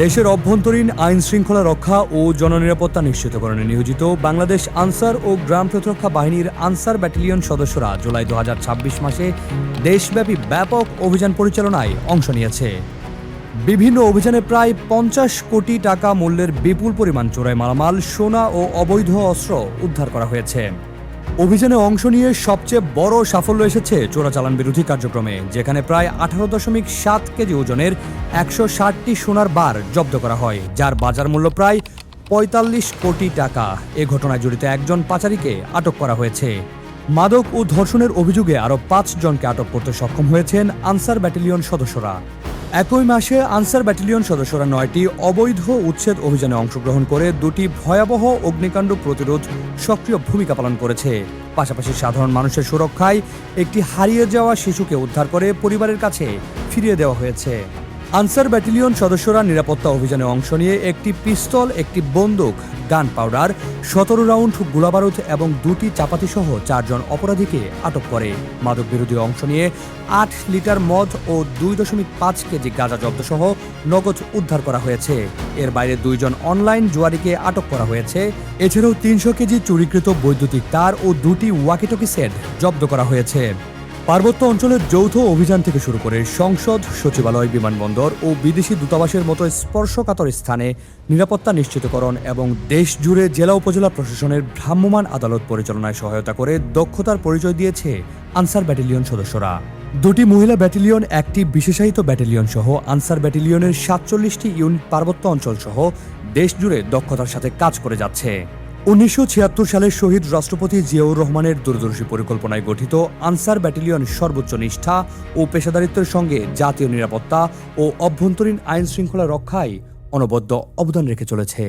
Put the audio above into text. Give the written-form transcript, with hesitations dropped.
দেশের অভ্যন্তরীণ আইন শৃঙ্খলা রক্ষা ও জননিরাপত্তা নিশ্চিতকরণে নিয়োজিত বাংলাদেশ আনসার ও গ্রাম প্রতিরক্ষা বাহিনীর আনসার ব্যাটালিয়ন সদস্যরা জুলাই ২০২৬ মাসে দেশব্যাপী ব্যাপক অভিযান পরিচালনায় অংশ নিয়েছে। বিভিন্ন অভিযানে প্রায় ৫০ কোটি টাকা মূল্যের বিপুল পরিমাণ চোরাই মালামাল, সোনা ও অবৈধ অস্ত্র উদ্ধার করা হয়েছে। অভিযানে অংশ নিয়ে সবচেয়ে বড় সাফল্য এসেছে চোরাচালান বিরোধী কার্যক্রমে, যেখানে প্রায় ১৮.৭ কেজি ওজনের ১৬০টি সোনার বার জব্দ করা হয়, যার বাজার মূল্য প্রায় ৪৫ কোটি টাকা। এ ঘটনায় জড়িত একজন পাচারীকে আটক করা হয়েছে। মাদক ও ধর্ষণের অভিযোগে আরও ৫ জনকে আটক করতে সক্ষম হয়েছেন আনসার ব্যাটালিয়ন সদস্যরা। একই মাসে আনসার ব্যাটালিয়ন সদস্যরা ৯টি অবৈধ উচ্ছেদ অভিযানে অংশগ্রহণ করে ২টি ভয়াবহ অগ্নিকাণ্ড প্রতিরোধ সক্রিয় ভূমিকা পালন করেছে। পাশাপাশি সাধারণ মানুষের সুরক্ষায় একটি হারিয়ে যাওয়া শিশুকে উদ্ধার করে পরিবারের কাছে ফিরিয়ে দেওয়া হয়েছে। আনসার ব্যাটালিয়ন সদস্যরা নিরাপত্তা অভিযানে অংশ নিয়ে একটি পিস্তল, একটি বন্দুক, গান পাউডার, ১৭ রাউন্ড গোলাবারুদ এবং ২টি চাপাতি সহ ৪ জন অপরাধীকে আটক করে। মাদক বিরোধী অংশ নিয়ে ৮ লিটার মদ ও ২.৫ কেজি গাঁজা জব্দ সহ নগদ উদ্ধার করা হয়েছে। এর বাইরে ২ জন অনলাইন জুয়ারিকে আটক করা হয়েছে। এছাড়াও ৩০০ কেজি চুরিকৃত বৈদ্যুতিক তার ও ২টি ওয়াকিটকি সেট জব্দ করা হয়েছে। পার্বত্য অঞ্চলের যৌথ অভিযান থেকে শুরু করে সংসদ, সচিবালয়, বিমানবন্দর ও বিদেশি দূতাবাসের মতো স্পর্শকাতর স্থানে নিরাপত্তা নিশ্চিতকরণ এবং দেশ জুড়ে জেলা উপজেলা প্রশাসনের ভ্রাম্যমাণ আদালত পরিচালনায় সহায়তা করে দক্ষতার পরিচয় দিয়েছে আনসার ব্যাটালিয়ন সদস্যরা। ২টি মহিলা ব্যাটালিয়ন, একটি বিশেষায়িত ব্যাটালিয়ন সহ আনসার ব্যাটালিয়নের ৪৭টি ইউনিট পার্বত্য অঞ্চল সহ দেশ জুড়ে দক্ষতার সাথে কাজ করে যাচ্ছে। ১৯৭৬ সালে শহীদ রাষ্ট্রপতি জিয়াউর রহমানের দূরদর্শী পরিকল্পনায় গঠিত আনসার ব্যাটালিয়ন সর্বোচ্চ নিষ্ঠা ও পেশাদারিত্বের সঙ্গে জাতীয় নিরাপত্তা ও অভ্যন্তরীণ আইন শৃঙ্খলা রক্ষায় অনবদ্য অবদান রেখে চলেছে।